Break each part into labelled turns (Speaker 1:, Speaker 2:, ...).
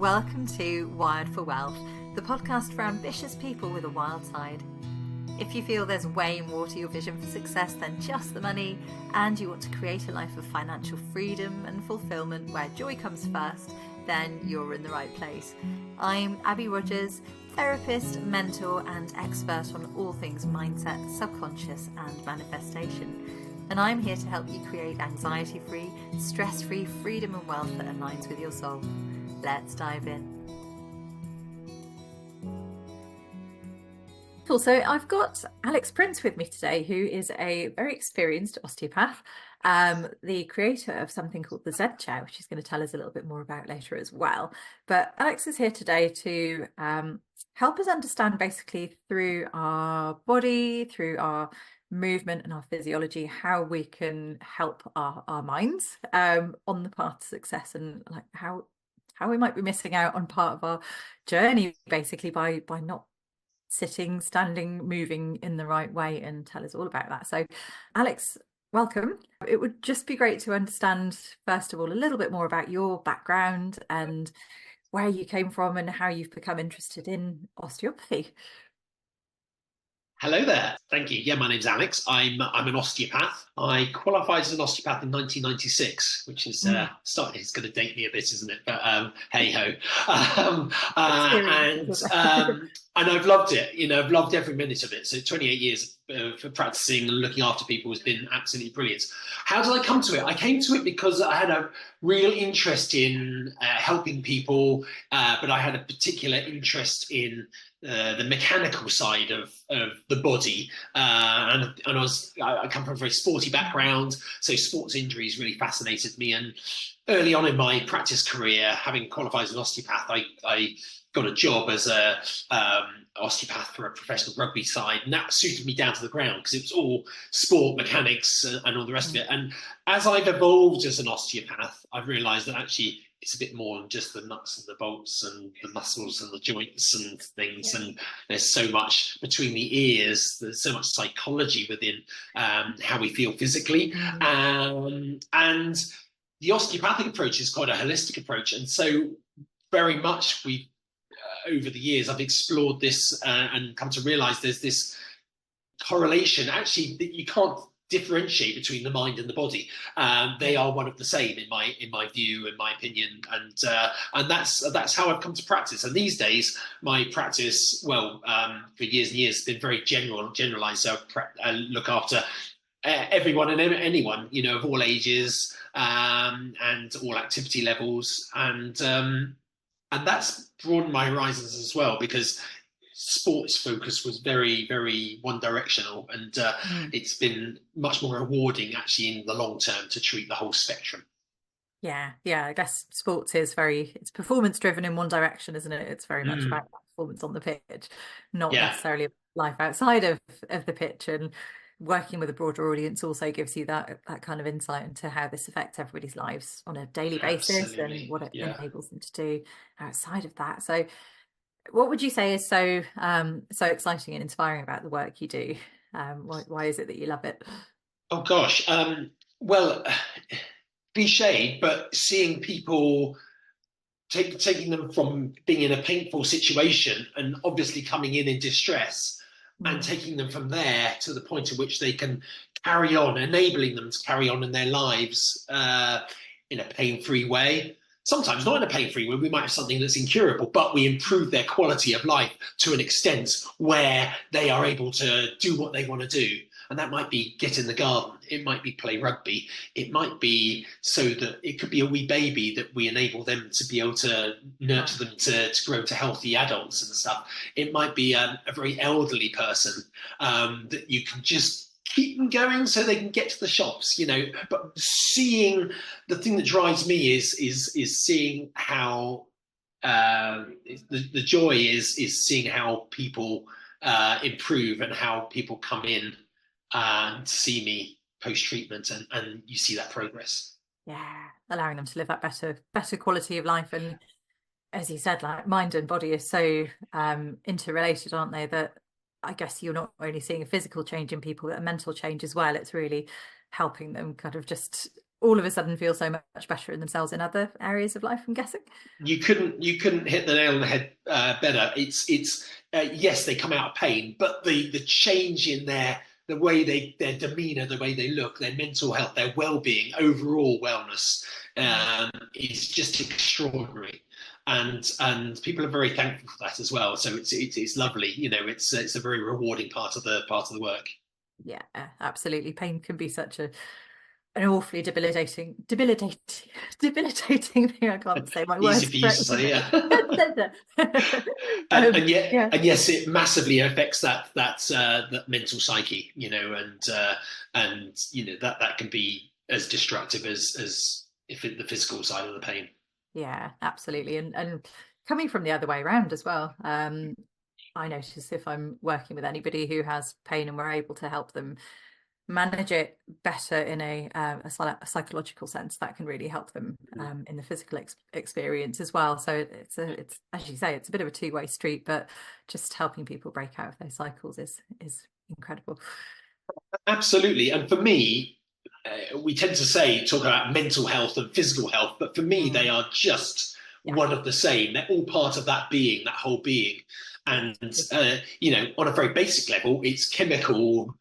Speaker 1: Welcome to Wired for Wealth, the podcast for ambitious people with a wild side. If you feel there's way more to your vision for success than just the money, and you want to create a life of financial freedom and fulfillment where joy comes first, then you're in the right place. I'm Abby Rogers, therapist, mentor, and expert on all things mindset, subconscious, and manifestation. And I'm here to help you create anxiety-free, stress-free freedom and wealth that aligns with your soul. Let's dive in. Cool. So I've got Alex Prince with me today, who is a very experienced osteopath, the creator of something called the Z Chair, which he's going to tell us a little bit more about later as well. But Alex is here today to help us understand basically through our body, through our movement and our physiology, how we can help our minds on the path to success, and like how we might be missing out on part of our journey basically by not sitting, standing, moving in the right way, and tell us all about that. So Alex, welcome. It would just be great to understand, first of all, a little bit more about your background and where you came from and how you've become interested in osteopathy.
Speaker 2: Hello there. Thank you. Yeah, my name's Alex. I'm an osteopath. I qualified as an osteopath in 1996, which is it's going to date me a bit, isn't it? But hey ho. And I've loved it. You know, I've loved every minute of it. So 28 years of practicing and looking after people has been absolutely brilliant. How did I come to it? I came to it because I had a real interest in helping people, but I had a particular interest in the mechanical side of the body, and I come from a very sporty background, so sports injuries really fascinated me. And early on in my practice career, having qualified as an osteopath, I got a job as a osteopath for a professional rugby side, and that suited me down to the ground because it was all sport mechanics and all the rest of it. And as I've evolved as an osteopath, I've realised that actually it's a bit more than just the nuts and the bolts and the muscles and the joints and things. And there's so much between the ears. There's so much psychology within how we feel physically. And the osteopathic approach is quite a holistic approach. And so very much over the years, I've explored this and come to realize there's this correlation actually that you can't differentiate between the mind and the body. They are one of the same in my view, in my opinion, and that's how I've come to practice. And these days, my practice, for years and years, has been very generalized. So I look after everyone and anyone, you know, of all ages and all activity levels, and that's broadened my horizons as well, because sports focus was very, very one directional, and it's been much more rewarding actually in the long term to treat the whole spectrum.
Speaker 1: Yeah, I guess sports is it's performance driven in one direction, isn't it? It's very much about performance on the pitch, not necessarily life outside of the pitch. And working with a broader audience also gives you that kind of insight into how this affects everybody's lives on a daily basis and what it enables them to do outside of that. So what would you say is so exciting and inspiring about the work you do? Why is it that you love it?
Speaker 2: Oh gosh, cliche, but seeing people taking them from being in a painful situation and obviously coming in distress, and taking them from there to the point at which they can carry on, enabling them to carry on in their lives in a pain-free way. Sometimes not in a pain-free way. We might have something that's incurable, but we improve their quality of life to an extent where they are able to do what they want to do. And that might be get in the garden. It might be play rugby. It might be so that it could be a wee baby that we enable them to be able to nurture them to grow to healthy adults and stuff. It might be a very elderly person that you can just keep them going so they can get to the shops, you know. But seeing the thing that drives me is seeing how the joy is seeing how people improve and how people come in and see me post-treatment, and you see that progress.
Speaker 1: Yeah, allowing them to live that better quality of life. And as you said, like mind and body are so interrelated, aren't they, that I guess you're not only seeing a physical change in people, but a mental change as well. It's really helping them kind of just all of a sudden feel so much better in themselves in other areas of life, I'm guessing.
Speaker 2: You couldn't hit the nail on the head better. It's yes, they come out of pain, but the change in the way their demeanor, the way they look, their mental health, their well-being, overall wellness is just extraordinary. And people are very thankful for that as well. So it's lovely. It's a very rewarding part of the work.
Speaker 1: Yeah, absolutely. Pain can be such an awfully debilitating thing. I can't say my
Speaker 2: Easy
Speaker 1: words
Speaker 2: for you to
Speaker 1: correctly.
Speaker 2: say, yeah. and,
Speaker 1: um,
Speaker 2: and yet
Speaker 1: yeah,
Speaker 2: and yes, it massively affects that mental psyche, and that can be as destructive as if the physical side of the pain.
Speaker 1: yeah, absolutely. And coming from the other way around as well. I notice if I'm working with anybody who has pain and we're able to help them manage it better in a psychological sense, that can really help them in the physical experience as well. So it's as you say, it's a bit of a two-way street, but just helping people break out of those cycles is incredible.
Speaker 2: Absolutely. And for me, we tend to talk about mental health and physical health, but for me, they
Speaker 1: Mm,
Speaker 2: are just
Speaker 1: yeah,
Speaker 2: one of the same. They're all part of that being, that whole being.
Speaker 1: yeah,
Speaker 2: And, on a very basic level, it's chemical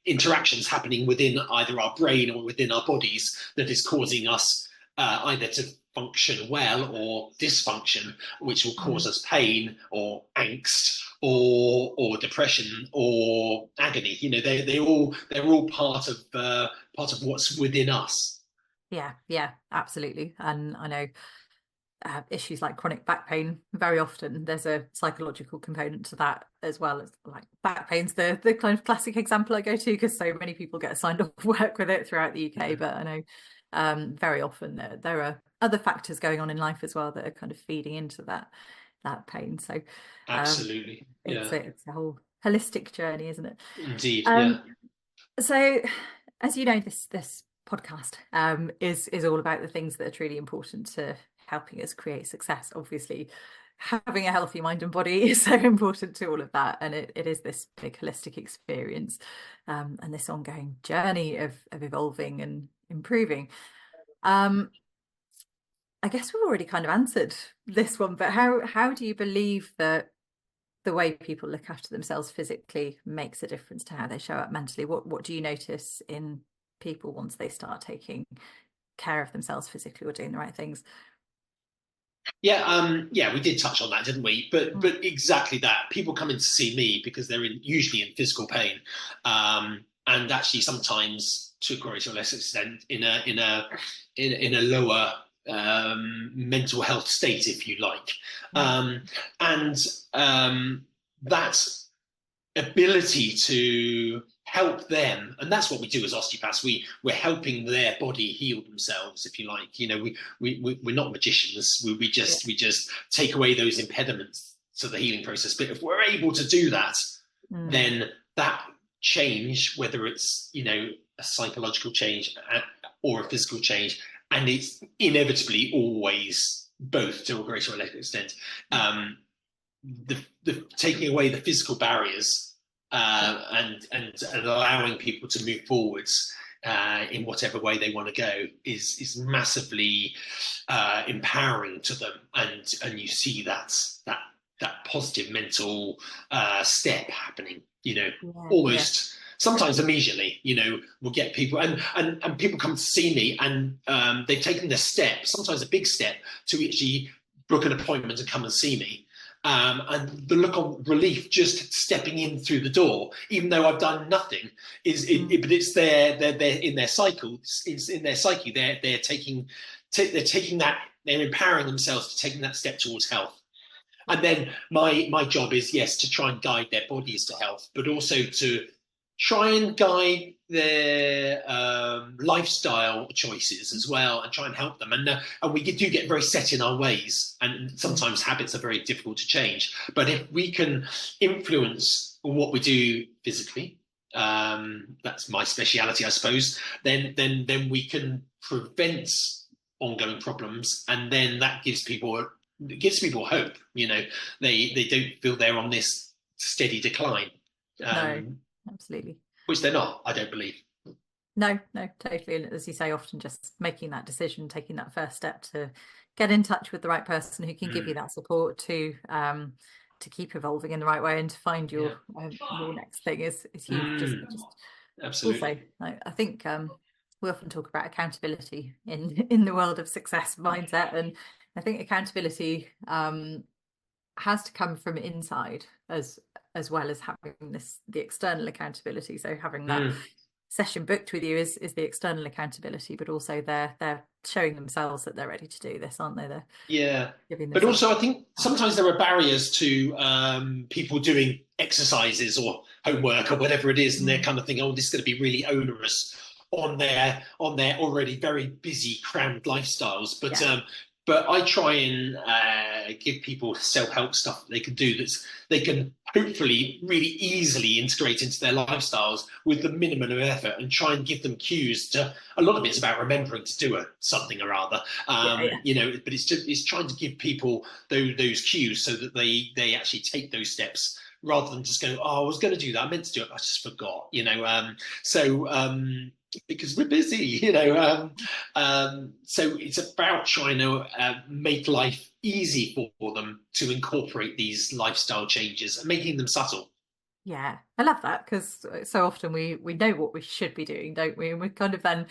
Speaker 2: interactions happening within either our brain or within our bodies that is causing us either to function well or dysfunction, which will cause
Speaker 1: mm,
Speaker 2: us pain or angst or depression or agony. They're all part of what's within us.
Speaker 1: yeah, yeah, absolutely. And I know issues like chronic back pain, very often there's a psychological component to that as well. As like back pain's the kind of classic example I go to because so many people get signed off work with it throughout the UK. But I know very often there are other factors going on in life as well that are kind of feeding into that pain. So
Speaker 2: Absolutely,
Speaker 1: it's
Speaker 2: yeah,
Speaker 1: a whole holistic journey, isn't it?
Speaker 2: indeed, yeah.
Speaker 1: Um, so as you know, this podcast is all about the things that are truly important to helping us create success. Obviously, having a healthy mind and body is so important to all of that, and it is this big holistic experience and this ongoing journey of evolving and improving. Um, I guess we've already kind of answered this one, but how do you believe that the way people look after themselves physically makes a difference to how they show up mentally? What do you notice in people once they start taking care of themselves physically or doing the right things?
Speaker 2: Yeah, we did touch on that, didn't we? But
Speaker 1: Mm,
Speaker 2: but exactly that. People come in to see me because they're usually in physical pain, and actually sometimes to a greater or less extent in a lower mental health state, if you like,
Speaker 1: mm,
Speaker 2: and that ability to help them, and that's what we do as osteopaths. We're helping their body heal themselves, if you like. We're not magicians. We
Speaker 1: yeah.
Speaker 2: just take away those impediments to the healing process. But if we're able to do that,
Speaker 1: Mm,
Speaker 2: then that change, whether it's a psychological change or a physical change, and it's inevitably always both to a greater or less extent.
Speaker 1: mm,
Speaker 2: The taking away the physical barriers
Speaker 1: yeah.
Speaker 2: and allowing people to move forwards in whatever way they want to go is massively empowering to them, and you see that positive mental step happening.
Speaker 1: Yeah, yeah.
Speaker 2: Almost sometimes immediately. We'll get people and people come to see me, and they've taken the step, sometimes a big step, to actually book an appointment and come and see me. And the look of relief just stepping in through the door, even though I've done nothing,
Speaker 1: Mm,
Speaker 2: but it's they're in their cycle, it's in their psyche. They're taking that, they're empowering themselves to taking that step towards health.
Speaker 1: yeah.
Speaker 2: And then my job is, yes, to try and guide their bodies to health, but also to try and guide their lifestyle choices as well, and try and help them. And we do get very set in our ways, and
Speaker 1: Mm,
Speaker 2: sometimes habits are very difficult to change. But if we can influence what we do physically, that's my speciality, I suppose. Then we can prevent ongoing problems, and then that gives people hope. They don't feel they're on this steady decline,
Speaker 1: no,
Speaker 2: um,
Speaker 1: absolutely.
Speaker 2: which they're not, I don't believe.
Speaker 1: No, no, totally. And as you say, often just making that decision, taking that first step to get in touch with the right person who can give you
Speaker 2: Mm,
Speaker 1: that support to keep evolving in the right way and to find
Speaker 2: yeah.
Speaker 1: your next thing is huge. Just
Speaker 2: Mm,
Speaker 1: just also,
Speaker 2: absolutely.
Speaker 1: I think we often talk about accountability in the world of success mindset, and I think accountability has to come from inside as well as having the external accountability. So having that
Speaker 2: Mm.
Speaker 1: session booked with you is the external accountability, but also they're showing themselves that they're ready to do this, aren't they? They're
Speaker 2: Yeah.
Speaker 1: giving
Speaker 2: But
Speaker 1: themselves
Speaker 2: also, I think
Speaker 1: time.
Speaker 2: sometimes there are barriers to people doing exercises or homework or whatever it is, and they're
Speaker 1: Mm,
Speaker 2: kind of thinking, "Oh, this is going to be really onerous on their already very busy, crammed lifestyles."
Speaker 1: yeah,
Speaker 2: But I try and give people self-help stuff that they can do they can hopefully really easily integrate into their lifestyles with the minimum of effort, and try and give them cues to. A lot of it's about remembering to do something or other,
Speaker 1: yeah, yeah,
Speaker 2: but it's trying to give people those cues so that they actually take those steps rather than just go, oh, I was going to do that, I meant to do it, I just forgot, so because we're busy, so it's about trying to make life easy for them to incorporate these lifestyle changes and making them subtle.
Speaker 1: yeah. I love that because so often we know what we should be doing, don't we? And we kind of then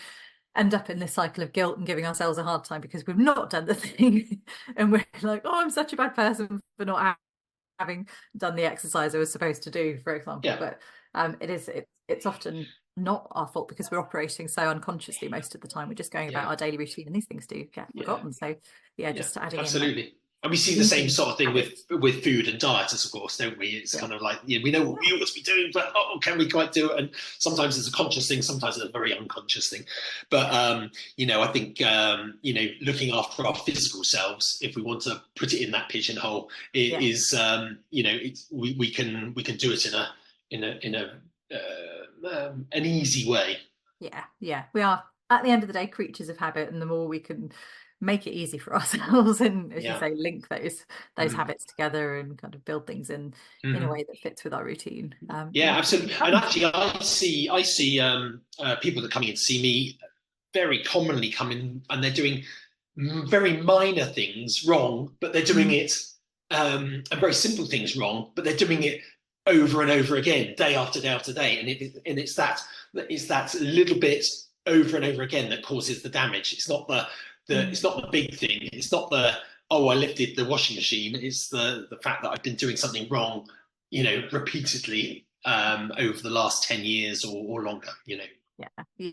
Speaker 1: end up in this cycle of guilt and giving ourselves a hard time because we've not done the thing, and we're like, oh, I'm such a bad person for not having done the exercise I was supposed to do, for example.
Speaker 2: Yeah.
Speaker 1: But it's often not our fault because we're operating so unconsciously most of the time. We're just going about
Speaker 2: Yeah.
Speaker 1: our daily routine, and these things do get
Speaker 2: Yeah.
Speaker 1: forgotten. So yeah,
Speaker 2: Yeah,
Speaker 1: just adding in like
Speaker 2: absolutely. And we see the same
Speaker 1: linking
Speaker 2: sort of thing
Speaker 1: habits.
Speaker 2: with food and diet, of course, don't we? It's
Speaker 1: Yeah,
Speaker 2: kind of like, we know what
Speaker 1: yeah,
Speaker 2: we ought to be doing, but oh, can we quite do it? And sometimes it's a conscious thing, sometimes it's a very unconscious thing. But I think looking after our physical selves, if we want to put it in that pigeonhole, it
Speaker 1: yeah,
Speaker 2: is we can do it in a an easy way.
Speaker 1: yeah, yeah. We are at the end of the day creatures of habit, and the more we can make it easy for ourselves and, as you
Speaker 2: Yeah.
Speaker 1: say, link those
Speaker 2: Mm.
Speaker 1: habits together and kind of build things in a
Speaker 2: Mhm.
Speaker 1: way that fits with our routine,
Speaker 2: Yeah,
Speaker 1: we can
Speaker 2: absolutely. And
Speaker 1: find.
Speaker 2: actually, I see people that come in to see me very commonly come in and they're doing very minor things wrong, but they're doing
Speaker 1: Mm,
Speaker 2: it and very simple things wrong, but they're doing it over and over again, day after day after day, and it's that little bit over and over again that causes the damage. It's not
Speaker 1: mm.
Speaker 2: it's not the big thing. It's not the, oh, I lifted the washing machine. It's the fact that I've been doing something wrong, repeatedly over the last 10 years or longer.
Speaker 1: Yeah,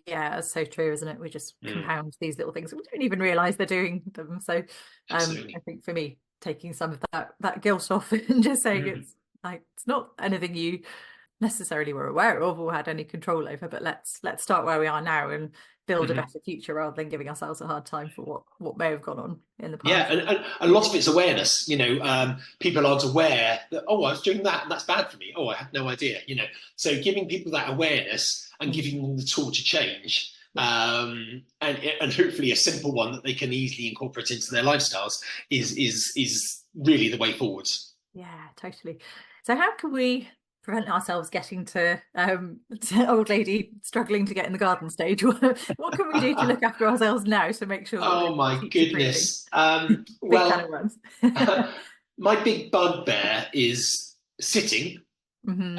Speaker 1: yeah, that's so true, isn't it? We just
Speaker 2: Mm,
Speaker 1: compound these little things. We don't even realize they're doing them. So, I
Speaker 2: absolutely.
Speaker 1: think for me, taking some of that guilt off and just saying
Speaker 2: Mm,
Speaker 1: it's like it's not anything you necessarily were aware of or had any control over, but let's start where we are now and build a
Speaker 2: mhm.
Speaker 1: better future rather than giving ourselves a hard time for what may have gone on in the
Speaker 2: Yeah,
Speaker 1: past.
Speaker 2: and a lot of it's awareness. People aren't aware that, oh, I was doing that and that's bad for me. Oh, I had no idea. So giving people that awareness and
Speaker 1: Mm,
Speaker 2: giving them the tool to change,
Speaker 1: yeah.
Speaker 2: and hopefully a simple one that they can easily incorporate into their lifestyles is really the way forwards.
Speaker 1: Yeah, totally. So how can we prevent ourselves getting to old lady struggling to get in the garden stage? What can we do to look after ourselves now to make sure that we're
Speaker 2: Oh my
Speaker 1: future proofing?
Speaker 2: goodness.
Speaker 1: Big can of
Speaker 2: Well,
Speaker 1: worms.
Speaker 2: my big bugbear is sitting,
Speaker 1: Hmm.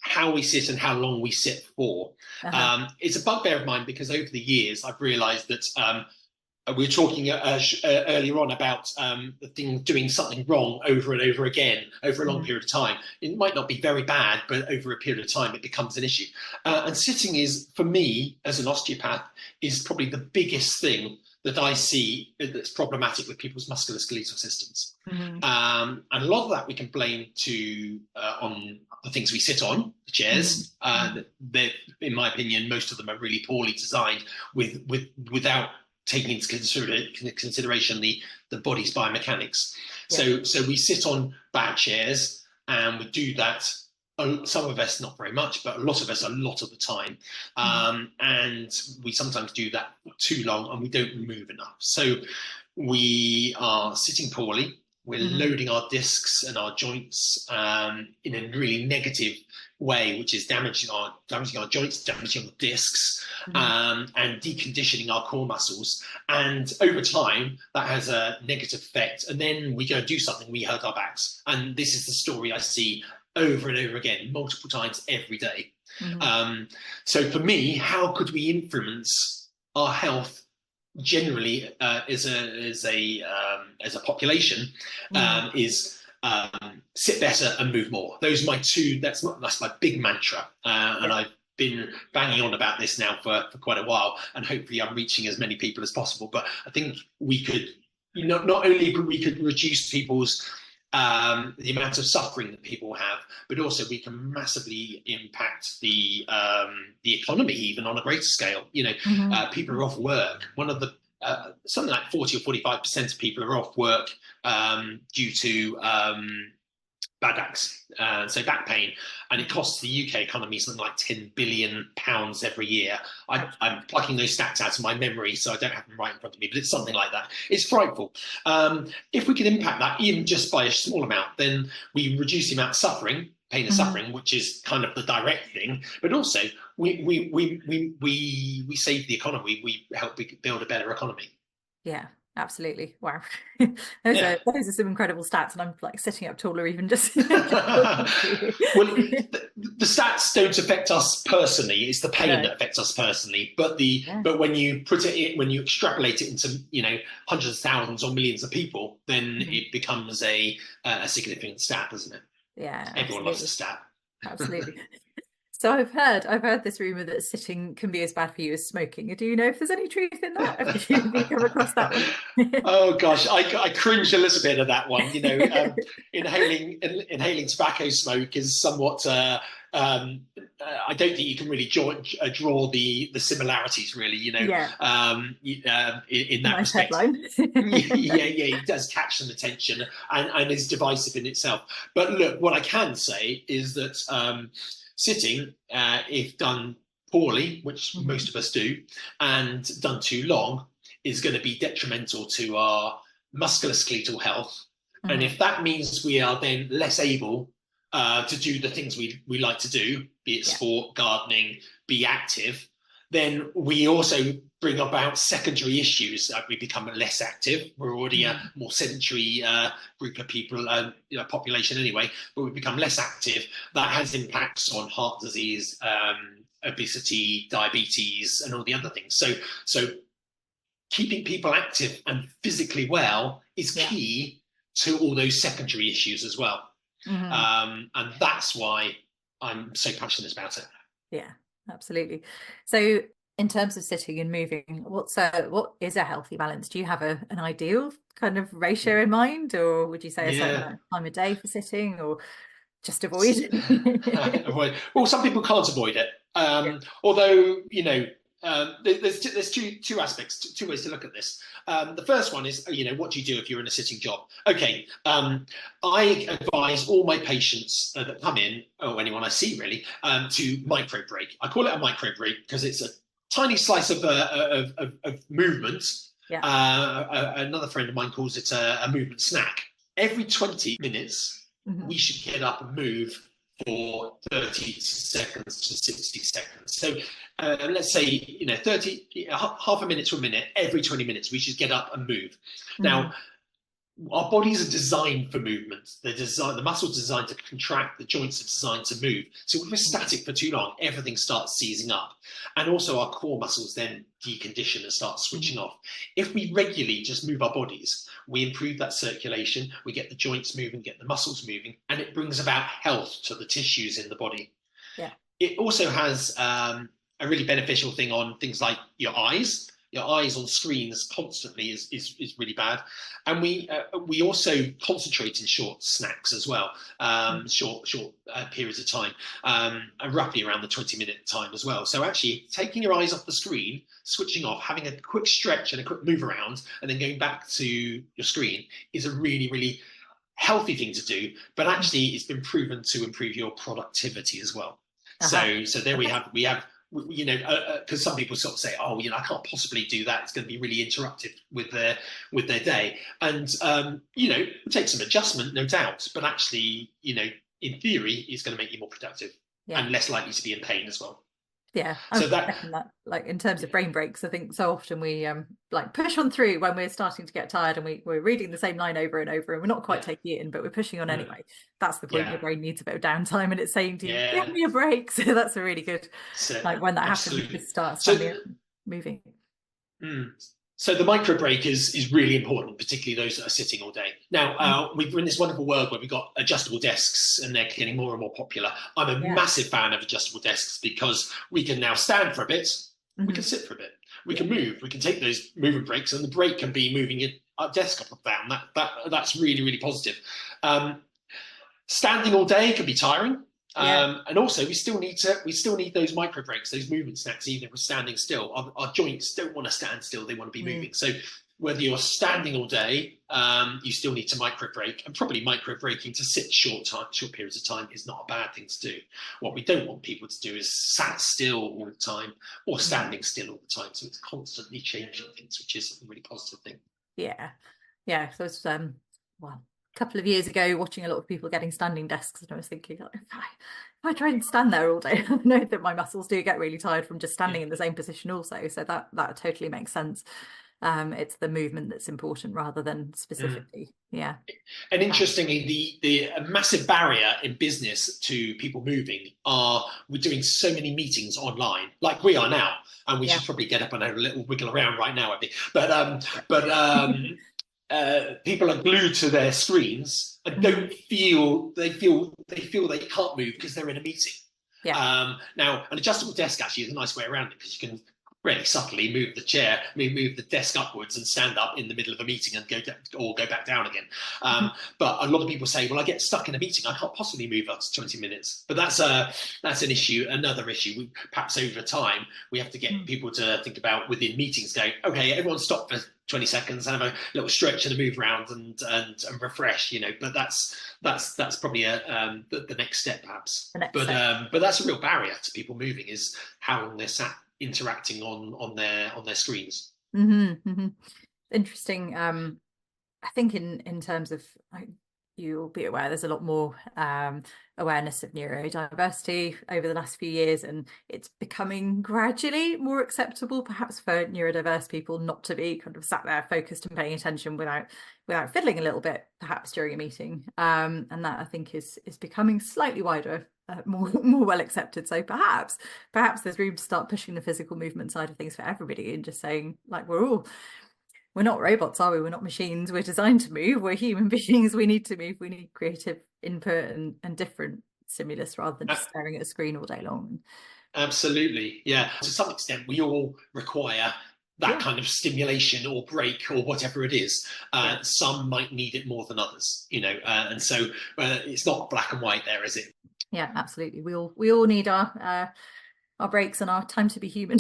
Speaker 2: how we sit and how long we sit for.
Speaker 1: Uh-huh.
Speaker 2: It's a bugbear of mine because over the years I've realised that we were talking earlier on about the thing doing something wrong over and over again over a long
Speaker 1: Hmm.
Speaker 2: period of time. It might not be very bad, but over a period of time it becomes an issue. And sitting is, for me as an osteopath, is probably the biggest thing that I see that's problematic with people's musculoskeletal systems.
Speaker 1: Hmm.
Speaker 2: And a lot of that we can blame to on the things we sit on, the
Speaker 1: Hmm.
Speaker 2: chairs.
Speaker 1: Hmm.
Speaker 2: In my opinion, most of them are really poorly designed without taking into consideration the body's biomechanics.
Speaker 1: Yeah.
Speaker 2: So we sit on bad chairs and we do that. Some of us not very much, but a lot of us a lot of the time,
Speaker 1: Hmm.
Speaker 2: and we sometimes do that too long and we don't move enough. So we are sitting poorly. we're
Speaker 1: Mhm.
Speaker 2: loading our discs and our joints in a really negative way, which is damaging our joints, damaging our discs,
Speaker 1: Mhm.
Speaker 2: and deconditioning our core muscles. And over time, that has a negative effect. And then we go do something, we hurt our backs. And this is the story I see over and over again, multiple times every day.
Speaker 1: Mhm.
Speaker 2: Um, so for me, how could we influence our health generally as a population
Speaker 1: Mhm.
Speaker 2: is sit better and move more. Those are my two. That's my big mantra, and
Speaker 1: Yeah.
Speaker 2: I've been banging on about this now for quite a while, and hopefully I'm reaching as many people as possible. But I think we could, not only we could reduce people's the amount of suffering that people have, but also we can massively impact the economy even on a greater scale.
Speaker 1: Mhm.
Speaker 2: People are off work. One of the something like 40 or 45% of people are off work due to bad backs, so back pain, and it costs the UK economy something like £10 billion every year.
Speaker 1: Ouch.
Speaker 2: I'm plucking those stats out of my memory, so I don't have them right in front of me, but it's something like that. It's frightful. If we can impact that even just by a small amount, then we reduce the amount of suffering, pain and
Speaker 1: Mhm.
Speaker 2: suffering, which is kind of the direct thing, but also we save the economy. We help build a better economy.
Speaker 1: Yeah, absolutely. Wow.
Speaker 2: Yeah.
Speaker 1: Those are some incredible stats, and I'm like sitting up taller even just talking to
Speaker 2: Well,
Speaker 1: you.
Speaker 2: the stats don't affect us personally. It's the pain
Speaker 1: No.
Speaker 2: that affects us personally. But
Speaker 1: Yeah.
Speaker 2: when you put it in, when you extrapolate it into hundreds of thousands or millions of people, then
Speaker 1: Mhm.
Speaker 2: it becomes a significant stat, doesn't it?
Speaker 1: Yeah,
Speaker 2: Everyone loves a
Speaker 1: absolutely.
Speaker 2: stat.
Speaker 1: Absolutely. So I've heard this rumor that sitting can be as bad for you as smoking. Do you know if there's any truth in that? Have you come across that one?
Speaker 2: Oh gosh, I cringe a little bit at that one. Inhaling tobacco smoke is somewhat. I don't think you can really draw the similarities really.
Speaker 1: Yeah,
Speaker 2: In that
Speaker 1: nice
Speaker 2: respect.
Speaker 1: headline.
Speaker 2: Yeah, it does catch some attention and is divisive in itself. But look, what I can say is that sitting, if done poorly, which
Speaker 1: Mhm.
Speaker 2: most of us do, and done too long, is going to be detrimental to our musculoskeletal health. And
Speaker 1: Mhm.
Speaker 2: if that means we are then less able to do the things we like to do, be it
Speaker 1: Yeah.
Speaker 2: sport, gardening, be active, then we also bring about secondary issues. We become less active. We're already a
Speaker 1: Mhm.
Speaker 2: more sedentary group of people, population anyway, but we become less active. That has impacts on heart disease, obesity, diabetes, and all the other things. So keeping people active and physically well is
Speaker 1: Yeah.
Speaker 2: key to all those secondary issues as well.
Speaker 1: Mhm.
Speaker 2: And that's why I'm so passionate about it.
Speaker 1: Yeah, absolutely. So in terms of sitting and moving, what is a healthy balance? Do you have an ideal kind of ratio in mind, or would you say a certain
Speaker 2: Yeah.
Speaker 1: amount of time a day for sitting, or just avoid?
Speaker 2: Well, some people can't avoid it.
Speaker 1: Yeah.
Speaker 2: Although, there's two aspects, two ways to look at this. The first one is, what do you do if you're in a sitting job? Okay, I advise all my patients that come in, or anyone I see really, to micro break. I call it a micro break because it's a tiny slice of movement.
Speaker 1: Yeah.
Speaker 2: Another friend of mine calls it a movement snack. Every 20 minutes,
Speaker 1: Mhm.
Speaker 2: we should get up and move for 30 seconds to 60 seconds. So let's say, 30, half a minute to a minute, every 20 minutes, we should get up and move.
Speaker 1: Mhm.
Speaker 2: Now, our bodies are designed for movement. The muscles are designed to contract, the joints are designed to move. So if we're static for too long, everything starts seizing up. And also our core muscles then decondition and start switching
Speaker 1: Mhm.
Speaker 2: off. If we regularly just move our bodies, we improve that circulation, we get the joints moving, get the muscles moving, and it brings about health to the tissues in the body.
Speaker 1: Yeah.
Speaker 2: It also has a really beneficial thing on things like your eyes. Your eyes on screens constantly is really bad, and we also concentrate in short snacks as well,
Speaker 1: Mhm.
Speaker 2: short periods of time, roughly around the 20-minute time as well. So actually, taking your eyes off the screen, switching off, having a quick stretch and a quick move around, and then going back to your screen is a really healthy thing to do. But
Speaker 1: Mhm.
Speaker 2: actually, it's been proven to improve your productivity as well.
Speaker 1: Uh-huh.
Speaker 2: So there we
Speaker 1: Okay.
Speaker 2: have we have because some people sort of say, oh, I can't possibly do that. It's going to be really interruptive with their day. And, take some adjustment, no doubt. But actually, in theory, it's going to make you more productive
Speaker 1: Yeah.
Speaker 2: and less likely to be in pain as well.
Speaker 1: Yeah, I
Speaker 2: So
Speaker 1: would
Speaker 2: that,
Speaker 1: reckon that, like in terms of brain breaks, I think so often we like push on through when we're starting to get tired and we're reading the same line over and over and we're not quite
Speaker 2: yeah,
Speaker 1: taking it in, but we're pushing on anyway. That's the point.
Speaker 2: yeah,
Speaker 1: Your brain needs a bit of downtime and it's saying to you, give
Speaker 2: yeah.
Speaker 1: me a break. So that's a really good,
Speaker 2: So
Speaker 1: like when that happens,
Speaker 2: absolutely.
Speaker 1: just start
Speaker 2: So
Speaker 1: standing up and moving.
Speaker 2: Mm. So the micro break is really important, particularly those that are sitting all day. Now,
Speaker 1: Mm.
Speaker 2: we're in this wonderful world where we've got adjustable desks and they're getting more and more popular. I'm a
Speaker 1: Yeah.
Speaker 2: massive fan of adjustable desks because we can now stand for a bit, we can
Speaker 1: Hmm.
Speaker 2: sit for a bit, we
Speaker 1: Yeah.
Speaker 2: can move, we can take those movement breaks, and the break can be moving your desk up and down. That's really, really positive. Um, Standing all day can be tiring.
Speaker 1: Yeah.
Speaker 2: And also, we still need those micro breaks, those movement snacks, even if we're standing still. Our joints don't want to stand still; they want to be
Speaker 1: Mm.
Speaker 2: moving. So, whether you're standing all day, you still need to micro break, and probably micro breaking to sit short periods of time is not a bad thing to do. What we don't want people to do is sat still all the time or
Speaker 1: Mm.
Speaker 2: standing still all the time. So it's constantly changing things, which is a really positive thing.
Speaker 1: Yeah. Yeah. So it's well, a couple of years ago watching a lot of people getting standing desks and I was thinking, like, if I try and stand there all day, I know that my muscles do get really tired from just
Speaker 2: Yeah.
Speaker 1: standing in the same position also. So that totally makes sense. It's the movement that's important rather than
Speaker 2: Mm.
Speaker 1: specifically. Yeah.
Speaker 2: And interestingly, the massive barrier in business to people moving are we're doing so many meetings online, like we are now, and we
Speaker 1: Yeah.
Speaker 2: should probably get up and have a little wiggle around right now, I think.
Speaker 1: Yeah.
Speaker 2: People are glued to their screens and
Speaker 1: Mhm.
Speaker 2: don't feel they can't move because they're in a meeting.
Speaker 1: Yeah.
Speaker 2: Now, an adjustable desk actually is a nice way around it because you can really subtly move the chair, move the desk upwards and stand up in the middle of a meeting and go back down again.
Speaker 1: Mhm.
Speaker 2: But a lot of people say, "Well, I get stuck in a meeting. I can't possibly move up to 20 minutes." But that's an issue, another issue. Perhaps over time, we have to get
Speaker 1: Mm.
Speaker 2: people to think about within meetings, going, "Okay, everyone stop for 20 seconds and have a little stretch and a move around and refresh." But that's probably the next step, perhaps.
Speaker 1: The next
Speaker 2: But
Speaker 1: step.
Speaker 2: but that's a real barrier to people moving is how long they're sat interacting on their screens.
Speaker 1: Hmm. Hmm. Interesting. I think in terms of like, you'll be aware there's a lot more awareness of neurodiversity over the last few years, and it's becoming gradually more acceptable, perhaps for neurodiverse people not to be kind of sat there focused and paying attention without fiddling a little bit, perhaps during a meeting. And that I think is becoming slightly wider. More well accepted, so perhaps there's room to start pushing the physical movement side of things for everybody and just saying like we're not robots, are we? We're not machines. We're designed to move. We're human beings. We need to move. We need creative input and different stimulus rather than just staring at a screen all day long.
Speaker 2: Absolutely, yeah. To some extent, we all require that
Speaker 1: Yeah,
Speaker 2: kind of stimulation or break or whatever it is.
Speaker 1: yeah,
Speaker 2: Some might need it more than others. And so it's not black and white there, is it?
Speaker 1: yeah, absolutely. We all need our breaks and our time to be human.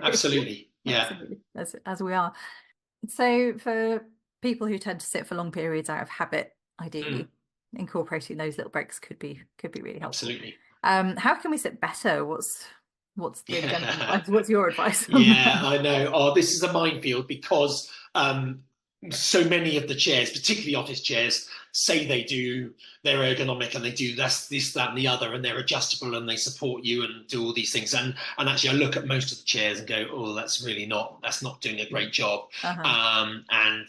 Speaker 2: Absolutely, yeah.
Speaker 1: Absolutely, as we are. So for people who tend to sit for long periods out of habit,
Speaker 2: Mm,
Speaker 1: ideally, incorporating those little breaks could be really helpful.
Speaker 2: absolutely.
Speaker 1: How can we sit better? What's the general
Speaker 2: Yeah.
Speaker 1: advice? What's your advice on
Speaker 2: Yeah,
Speaker 1: that?
Speaker 2: I know. Oh, this is a minefield because so many of the chairs, particularly office chairs, say they're ergonomic and they do this, that, and the other, and they're adjustable and they support you and do all these things. And actually, I look at most of the chairs and go, oh, that's not doing a great job.
Speaker 1: Uh-huh.
Speaker 2: And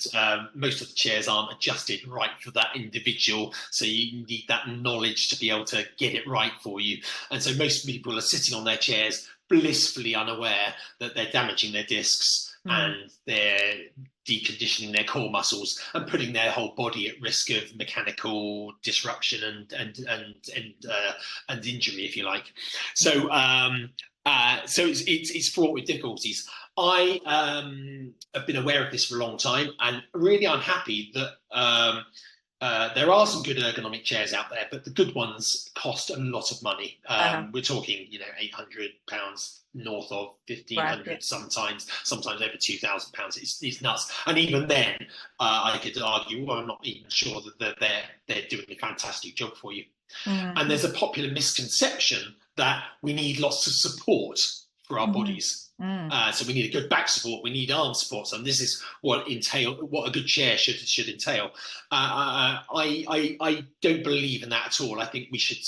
Speaker 2: most of the chairs aren't adjusted right for that individual, so you need that knowledge to be able to get it right for you. And so most people are sitting on their chairs blissfully unaware that they're damaging their discs
Speaker 1: Mm.
Speaker 2: and they're deconditioning their core muscles and putting their whole body at risk of mechanical disruption and injury, if you like. So it's fraught with difficulties. I have been aware of this for a long time, and really I'm happy that there are some good ergonomic chairs out there, but the good ones cost a lot of money.
Speaker 1: Uh-huh.
Speaker 2: We're talking, £800 north of
Speaker 1: Right. Yeah.
Speaker 2: 1,500, sometimes over £2,000. It's nuts. And even then, I could argue, well, I'm not even sure that they're doing a fantastic job for you. And
Speaker 1: Mm-hmm.
Speaker 2: there's a popular misconception that we need lots of support for our
Speaker 1: Mm-hmm.
Speaker 2: bodies.
Speaker 1: Mm.
Speaker 2: So we need a good back support, we need arm supports, and this is what what a good chair should entail. I don't believe in that at all. I think we should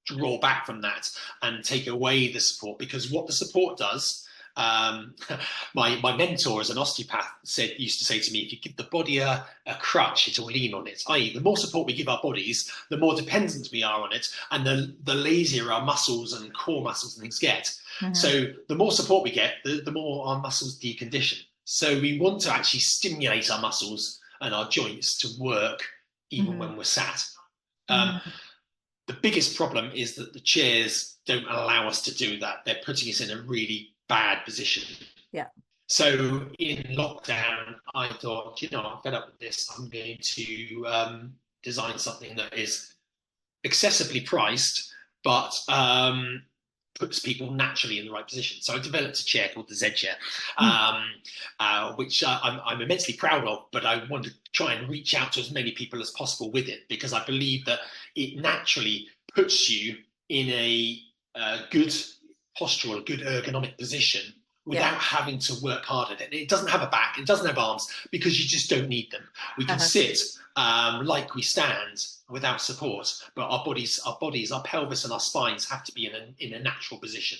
Speaker 2: draw back from that and take away the support, because what the support does, um, my mentor as an osteopath used to say to me, if you give the body a crutch, it'll lean on it. I.e., the more support we give our bodies, the more dependent we are on it, and the lazier our muscles and core muscles and things get.
Speaker 1: Mm-hmm.
Speaker 2: So the more support we get, the more our muscles decondition. So we want to actually stimulate our muscles and our joints to work even
Speaker 1: Mm-hmm.
Speaker 2: when we're sat. Um,
Speaker 1: Mm-hmm.
Speaker 2: the biggest problem is that the chairs don't allow us to do that. They're putting us in a really bad position.
Speaker 1: Yeah.
Speaker 2: So in lockdown, I thought, I'm fed up with this. I'm going to design something that is accessibly priced, but puts people naturally in the right position. So I developed a chair called the Z chair,
Speaker 1: Mm.
Speaker 2: which I'm immensely proud of, but I want to try and reach out to as many people as possible with it, because I believe that it naturally puts you in a good postural, good ergonomic position
Speaker 1: Yeah.
Speaker 2: without having to work hard at it. It doesn't have a back, it doesn't have arms, because you just don't need them. We can
Speaker 1: Uh-huh.
Speaker 2: sit like we stand without support, but our pelvis and our spines have to be in a natural position.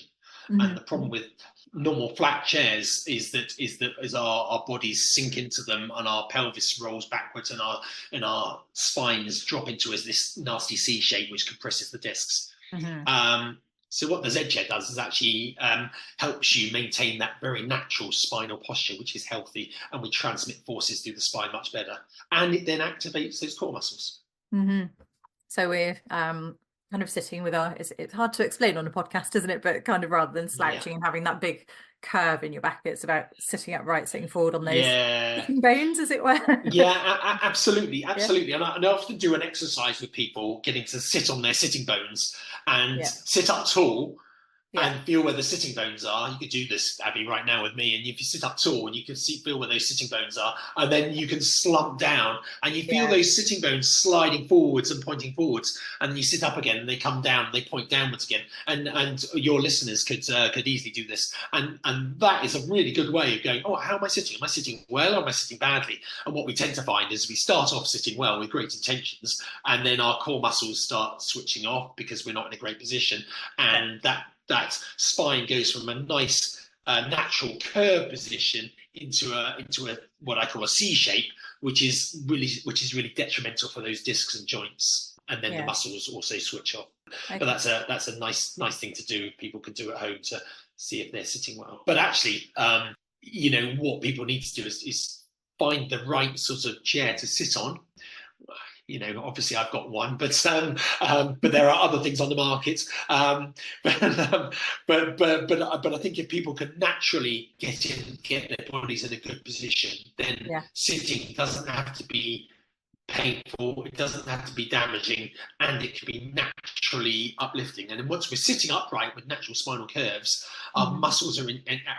Speaker 2: And the
Speaker 1: Mm-hmm.
Speaker 2: problem with normal flat chairs is that our bodies sink into them and our pelvis rolls backwards and our spines drop into this nasty C shape, which compresses the discs.
Speaker 1: Mm-hmm.
Speaker 2: So what the Z chair does is actually helps you maintain that very natural spinal posture, which is healthy, and we transmit forces through the spine much better. And it then activates those core muscles.
Speaker 1: Mm-hmm. So we're kind of sitting with it's hard to explain on a podcast, isn't it? But kind of rather than
Speaker 2: Yeah.
Speaker 1: slouching and having that big curve in your back, it's about sitting upright, sitting forward on those
Speaker 2: Yeah.
Speaker 1: bones, as it were.
Speaker 2: Yeah, absolutely,
Speaker 1: Yeah.
Speaker 2: absolutely. And I often do an exercise with people getting to sit on their sitting bones and
Speaker 1: Yeah.
Speaker 2: sit up tall
Speaker 1: Yeah.
Speaker 2: and feel where the sitting bones are. You could do this, Abby, right now with me. And if you sit up tall and you can feel where those sitting bones are, and then you can slump down and you feel
Speaker 1: Yeah.
Speaker 2: those sitting bones sliding forwards and pointing forwards. And then you sit up again and they come down and they point downwards again. And your listeners could easily do this. And that is a really good way of going, oh, how am I sitting? Am I sitting well or am I sitting badly? And what we tend to find is we start off sitting well with great intentions, and then our core muscles start switching off because we're not in a great position. And that spine goes from a nice natural curve position into a what I call a C shape, which is really detrimental for those discs and joints. And then the muscles also switch off.
Speaker 1: Okay.
Speaker 2: But that's a nice thing to do. People can do at home to see if they're sitting well. But actually, what people need to do is find the right sort of chair to sit on. Obviously I've got one, but there are other things on the market. But I think if people can naturally get their bodies in a good position, then sitting doesn't have to be painful, it doesn't have to be damaging, and it can be naturally uplifting. And then once we're sitting upright with natural spinal curves, our muscles are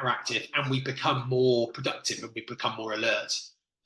Speaker 2: active, and we become more productive and we become more alert.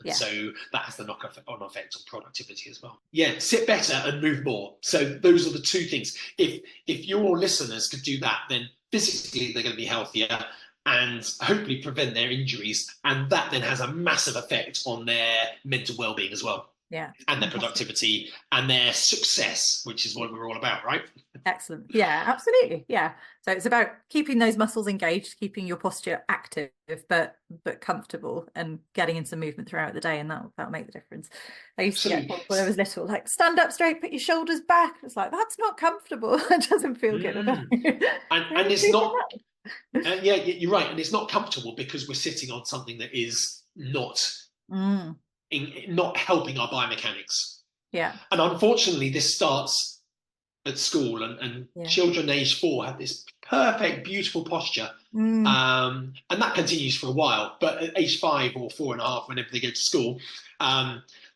Speaker 2: And so that has the knock-on effect on productivity as well. Yeah, sit better and move more. So those are the two things. If your listeners could do that, then physically they're going to be healthier and hopefully prevent their injuries. And that then has a massive effect on their mental well-being as well.
Speaker 1: Yeah.
Speaker 2: And their productivity and their success, which is what we're all about, right?
Speaker 1: Excellent. Yeah, absolutely. Yeah. So it's about keeping those muscles engaged, keeping your posture active, but comfortable, and getting in some movement throughout the day, and that'll make the difference. I used to get when I was little, like, stand up straight, put your shoulders back. It's like, that's not comfortable. It doesn't feel good.
Speaker 2: And it's not. Yeah, you're right, and it's not comfortable because we're sitting on something that is not helping our biomechanics. Yeah. And unfortunately, this starts at school, and children aged 4 have this perfect, beautiful posture. And that continues for a while. But at age 5 or 4.5, whenever they go to school,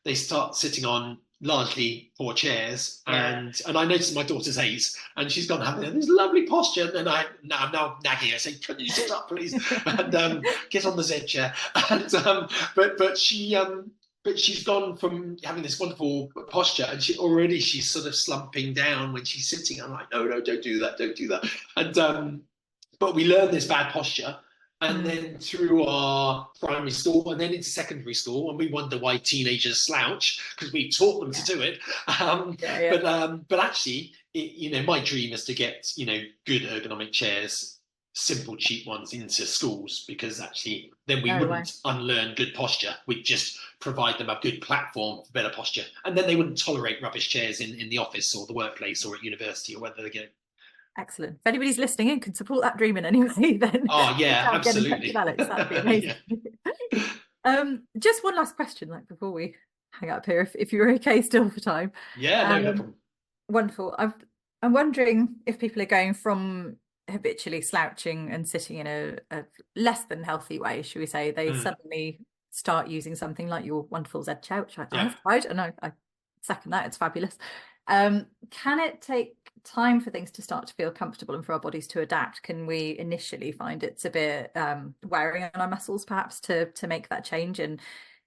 Speaker 2: they start sitting on largely 4 chairs. And I noticed my daughter's 8, and she's gone having this lovely posture. And I'm now nagging her, saying, "Can you sit up, please?" And get on the Z chair. And, but she but she's gone from having this wonderful posture, and she's sort of slumping down when she's sitting. I'm like, no, no, don't do that, don't do that. And but we learn this bad posture, and
Speaker 1: Mm.
Speaker 2: then through our primary school and then into secondary school, and we wonder why teenagers slouch because we taught them to
Speaker 1: Yeah.
Speaker 2: do it.
Speaker 1: Yeah. Yeah.
Speaker 2: But actually, my dream is to get good ergonomic chairs, simple, cheap ones into schools, because actually then we
Speaker 1: No way.
Speaker 2: wouldn't unlearn good posture. We'd just provide them a good platform for better posture, and then they wouldn't tolerate rubbish chairs in the office or the workplace or at university or whether they get.
Speaker 1: Excellent. If anybody's listening in can support that dream in any way, then
Speaker 2: Oh
Speaker 1: reach
Speaker 2: yeah,
Speaker 1: out, get in touch with
Speaker 2: absolutely.
Speaker 1: Alex. That'd be
Speaker 2: Yeah.
Speaker 1: amazing. Just one last question, like before we hang up here, if you're okay still for time.
Speaker 2: Yeah, no, no
Speaker 1: Um,
Speaker 2: problem.
Speaker 1: Wonderful. I'm wondering if people are going from habitually slouching and sitting in a less than healthy way, should we say, they
Speaker 2: Mm,
Speaker 1: suddenly start using something like your wonderful Z chair, which
Speaker 2: yeah.
Speaker 1: I've tried, and I second that. It's fabulous. Can it take time for things to start to feel comfortable and for our bodies to adapt? Can we initially find it's a bit wearing on our muscles, perhaps, to make that change? And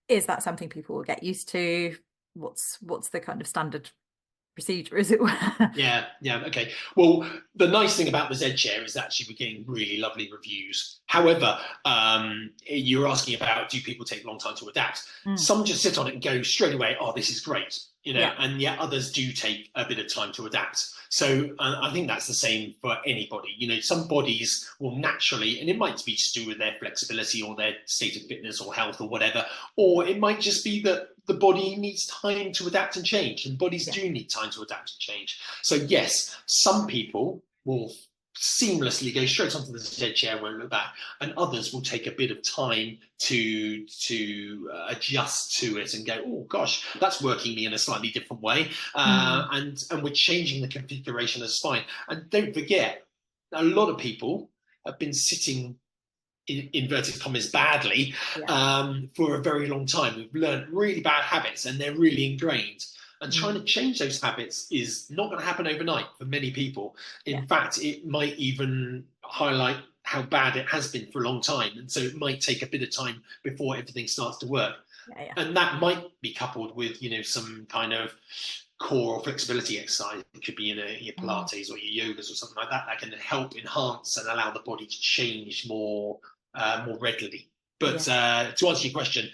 Speaker 1: is that something people will get used to? What's the kind of standard procedure, as it were?
Speaker 2: Yeah, yeah, okay. Well, the nice thing about the Z chair is actually we're getting really lovely reviews. However, you're asking about, do people take a long time to adapt?
Speaker 1: Mm.
Speaker 2: Some just sit on it and go straight away, oh, this is great,
Speaker 1: Yeah,
Speaker 2: and yet others do take a bit of time to adapt. So I think that's the same for anybody. Some bodies will naturally, and it might be to do with their flexibility or their state of fitness or health or whatever, or it might just be that the body needs time to adapt and change, and bodies
Speaker 1: yeah,
Speaker 2: do need time to adapt and change. So yes, some people will seamlessly go straight onto the Z chair and won't look back, and others will take a bit of time to adjust to it and go, oh gosh, that's working me in a slightly different way,
Speaker 1: mm.
Speaker 2: and we're changing the configuration of the spine. And don't forget, a lot of people have been sitting in inverted commas badly
Speaker 1: Yeah,
Speaker 2: for a very long time. We've learned really bad habits and they're really ingrained. And trying
Speaker 1: mm.
Speaker 2: to change those habits is not going to happen overnight for many people.
Speaker 1: Yeah,
Speaker 2: In fact, it might even highlight how bad it has been for a long time. And so it might take a bit of time before everything starts to work.
Speaker 1: yeah, yeah.
Speaker 2: And that might be coupled with, some kind of core or flexibility exercise. It could be your
Speaker 1: Mm.
Speaker 2: Pilates or your yogas or something like that can help enhance and allow the body to change more readily. But
Speaker 1: Yeah.
Speaker 2: to answer your question,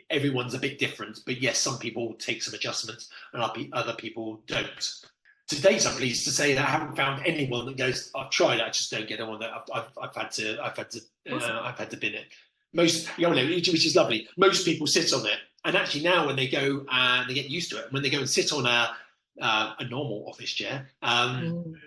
Speaker 2: everyone's a bit different. But yes, some people take some adjustments, and other people don't. To date, I'm pleased to say that I haven't found anyone that goes, "I've tried it, I just don't get on with it.
Speaker 1: Awesome.
Speaker 2: I've had to bin it." Most, which is lovely. Most people sit on it, and actually now when they go and they get used to it, when they go and sit on a normal office chair,
Speaker 1: Mm.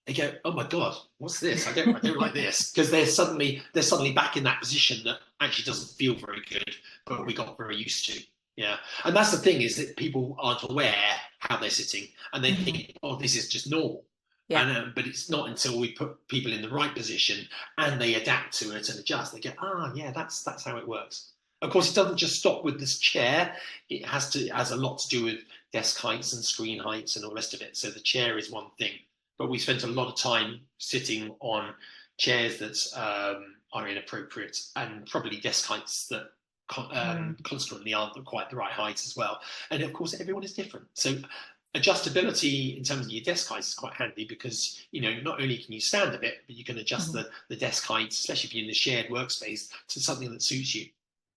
Speaker 2: they go, "Oh my god, what's this? I don't like this," because they're suddenly back in that position that actually doesn't feel very good, but
Speaker 1: Yeah,
Speaker 2: we got very used to. Yeah, and that's the thing, is that people aren't aware how they're sitting, and they
Speaker 1: hmm,
Speaker 2: think, "Oh, this is just normal."
Speaker 1: yeah,
Speaker 2: And but it's not until we put people in the right position and they adapt to it and adjust. They go, "Ah, yeah, that's how it works." Of course, it doesn't just stop with this chair. It has a lot to do with desk heights and screen heights and all the rest of it. So the chair is one thing, but we spent a lot of time sitting on chairs that are inappropriate, and probably desk heights that
Speaker 1: mm.
Speaker 2: consequently aren't quite the right height as well. And of course, everyone is different. So adjustability in terms of your desk height is quite handy, because not only can you stand a bit, but you can adjust
Speaker 1: Hmm.
Speaker 2: the desk height, especially if you're in the shared workspace, to something that suits you.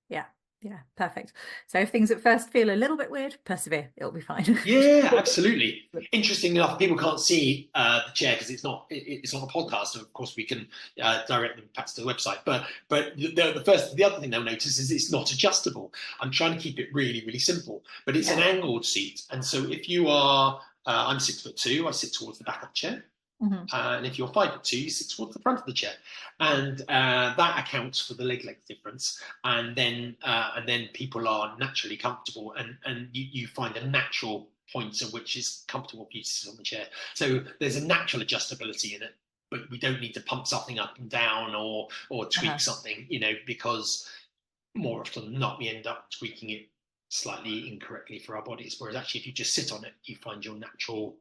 Speaker 1: Yeah, yeah, perfect. So if things at first feel a little bit weird, persevere. It'll be fine.
Speaker 2: Yeah, absolutely. Interesting enough, people can't see the chair because it's not a podcast. So of course, we can direct them back to the website. But the other thing they'll notice is it's not adjustable. I'm trying to keep it really really simple, but it's an
Speaker 1: Yeah.
Speaker 2: angled seat. And so if you are, I'm 6'2", I sit towards the back of the chair.
Speaker 1: Hmm.
Speaker 2: And if you're 5'2", you sit towards the front of the chair, and that accounts for the leg length difference. And then people are naturally comfortable, and you find a natural point at which is comfortable for you to sit on the chair. So there's a natural adjustability in it, but we don't need to pump something up and down or tweak
Speaker 1: Uh-huh.
Speaker 2: something, because more often than not we end up tweaking it slightly incorrectly for our bodies. Whereas actually, if you just sit on it, you find your natural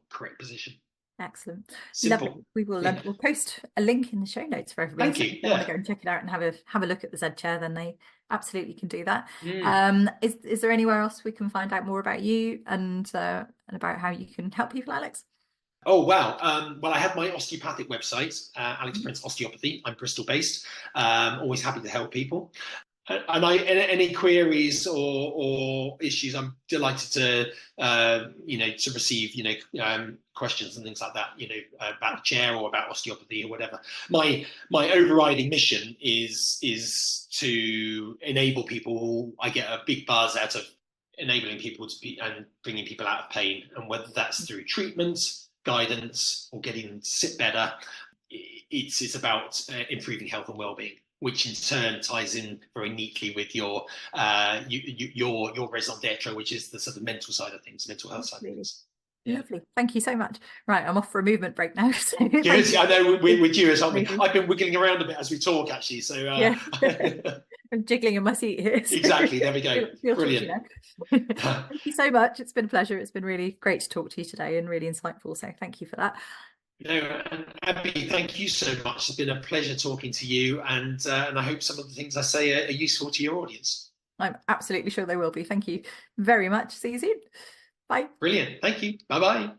Speaker 2: correct position.
Speaker 1: Excellent.
Speaker 2: Simple.
Speaker 1: Lovely. We will
Speaker 2: Yeah.
Speaker 1: we'll post a link in the show notes for everybody.
Speaker 2: Thank
Speaker 1: So
Speaker 2: you.
Speaker 1: if they want to
Speaker 2: Yeah.
Speaker 1: go and check it out and have a look at the Z chair, then they absolutely can do that.
Speaker 2: Mm.
Speaker 1: Is there anywhere else we can find out more about you and about how you can help people, Alex?
Speaker 2: Oh wow! Well, I have my osteopathic website, Alex Prince Osteopathy. I'm Bristol based. Always happy to help people. And any queries or issues, I'm delighted to to receive questions and things like that, about the chair or about osteopathy or whatever. My overriding mission is to enable people. I get a big buzz out of enabling people to be and bringing people out of pain, and whether that's through treatment, guidance, or getting them to sit better, it's about improving health and well-being, which in turn ties in very neatly with your raison d'etre, which is the sort of mental side of things, mental health side of
Speaker 1: Absolutely.
Speaker 2: things. Yeah.
Speaker 1: Lovely. Thank you so much. Right, I'm off for a movement break now. So thank
Speaker 2: Good.
Speaker 1: you.
Speaker 2: I know we're curious, aren't we?
Speaker 1: Amazing.
Speaker 2: I've been wiggling around a bit as we talk, actually. So
Speaker 1: Yeah. I'm jiggling in my seat here. So
Speaker 2: exactly. There we go.
Speaker 1: feel touchy
Speaker 2: Brilliant.
Speaker 1: now. Thank you so much. It's been a pleasure. It's been really great to talk to you today and really insightful. So thank you for that.
Speaker 2: No, and Abby, thank you so much. It's been a pleasure talking to you, and I hope some of the things I say are useful to your audience.
Speaker 1: I'm absolutely sure they will be. Thank you very much. See you soon. Bye.
Speaker 2: Brilliant. Thank you. Bye bye.